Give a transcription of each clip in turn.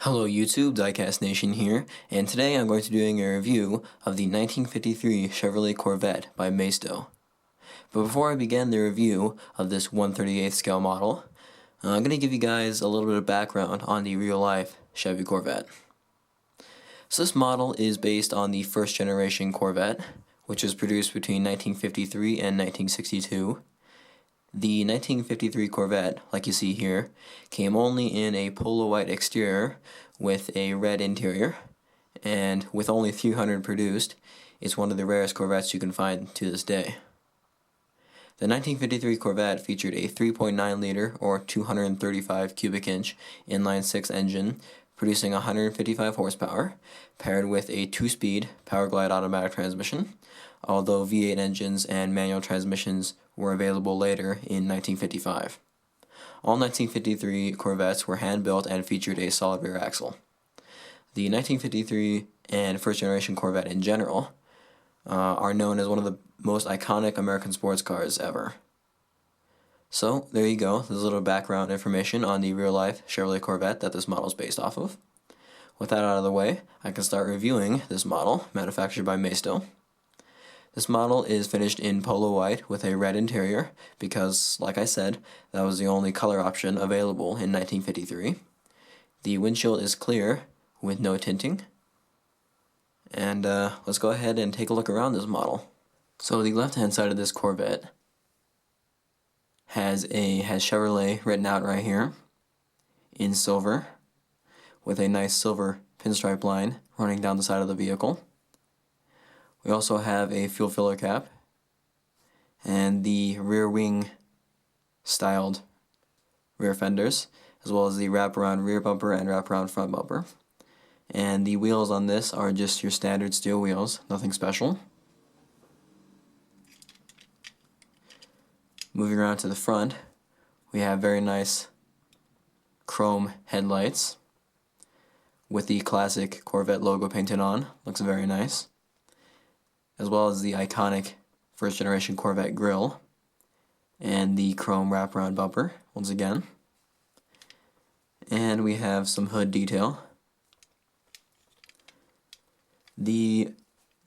Hello YouTube, Diecast Nation here, and today I'm going to be doing a review of the 1953 Chevrolet Corvette by Maisto. But before I begin the review of this 1/38 scale model, I'm going to give you guys a little bit of background on the real-life Chevy Corvette. So this model is based on the first generation Corvette, which was produced between 1953 and 1962. The 1953 Corvette, like you see here, came only in a Polo white exterior with a red interior, and with only 300 produced, it's one of the rarest Corvettes you can find to this day. The 1953 Corvette featured a 3.9 liter or 235 cubic inch inline-six engine producing 155 horsepower, paired with a 2-speed Powerglide automatic transmission, although V8 engines and manual transmissions were available later in 1955. All 1953 Corvettes were hand-built and featured a solid rear axle. The 1953 and first-generation Corvette in general are known as one of the most iconic American sports cars ever. So, there you go. There's a little background information on the real-life Chevrolet Corvette that this model is based off of. With that out of the way, I can start reviewing this model, manufactured by Maisto. This model is finished in Polo white with a red interior because, like I said, that was the only color option available in 1953. The windshield is clear with no tinting. And let's go ahead and take a look around this model. So the left-hand side of this Corvette has Chevrolet written out right here in silver with a nice silver pinstripe line running down the side of the vehicle. We also have a fuel filler cap and the rear wing styled rear fenders, as well as the wraparound rear bumper and wraparound front bumper. And the wheels on this are just your standard steel wheels, nothing special. Moving around to the front, we have very nice chrome headlights with the classic Corvette logo painted on. Looks very nice. As well as the iconic first generation Corvette grille and the chrome wraparound bumper once again. And we have some hood detail. The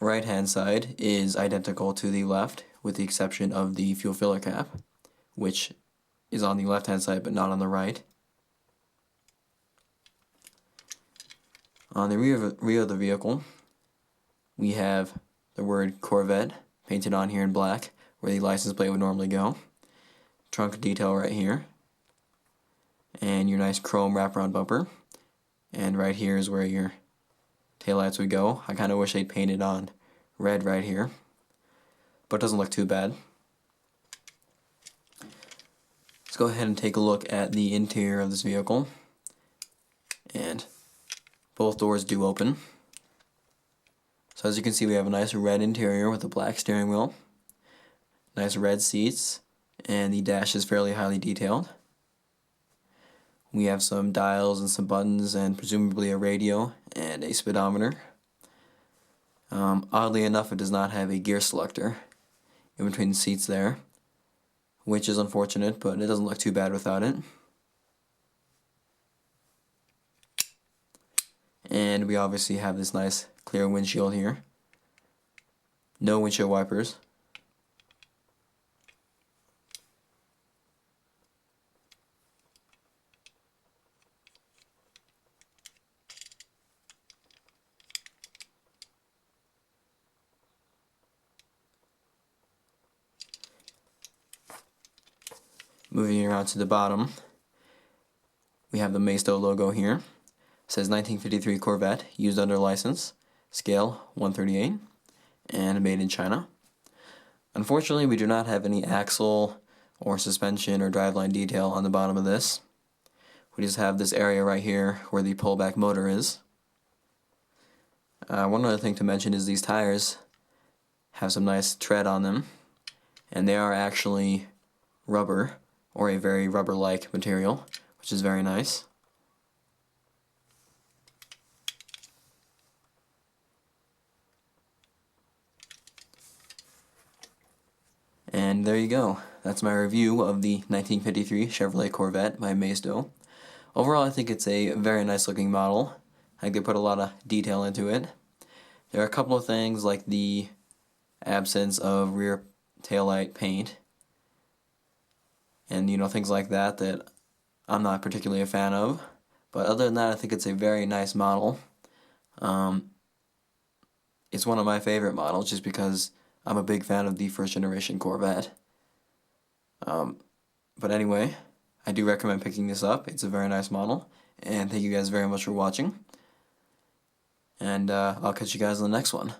right hand side is identical to the left with the exception of the fuel filler cap, which is on the left hand side but not on the right. On the rear of the vehicle, we have the word Corvette painted on here in black where the license plate would normally go. Trunk detail right here. And your nice chrome wraparound bumper. And right here is where your taillights would go. I kind of wish they'd painted on red right here, but it doesn't look too bad. Let's go ahead and take a look at the interior of this vehicle. And both doors do open. So as you can see, we have a nice red interior with a black steering wheel, nice red seats, and the dash is fairly highly detailed. We have some dials and some buttons and presumably a radio and a speedometer. Oddly enough, it does not have a gear selector in between the seats there, which is unfortunate, but it doesn't look too bad without it. And we obviously have this nice clear windshield here. No windshield wipers. Moving around to the bottom, we have the Maisto logo here. It says 1953 Corvette, used under license, scale 1/38, and made in China. Unfortunately, we do not have any axle or suspension or driveline detail on the bottom of this. We just have this area right here where the pullback motor is. One other thing to mention is these tires have some nice tread on them, and they are actually rubber, or a very rubber-like material, which is very nice. And there you go. That's my review of the 1953 Chevrolet Corvette by Maisto. Overall, I think it's a very nice looking model. I think they put a lot of detail into it. There are a couple of things like the absence of rear taillight paint and things like that that I'm not particularly a fan of. But other than that, I think it's a very nice model. It's one of my favorite models just because I'm a big fan of the first generation Corvette. But anyway, I do recommend picking this up. It's a very nice model. And thank you guys very much for watching. And I'll catch you guys in the next one.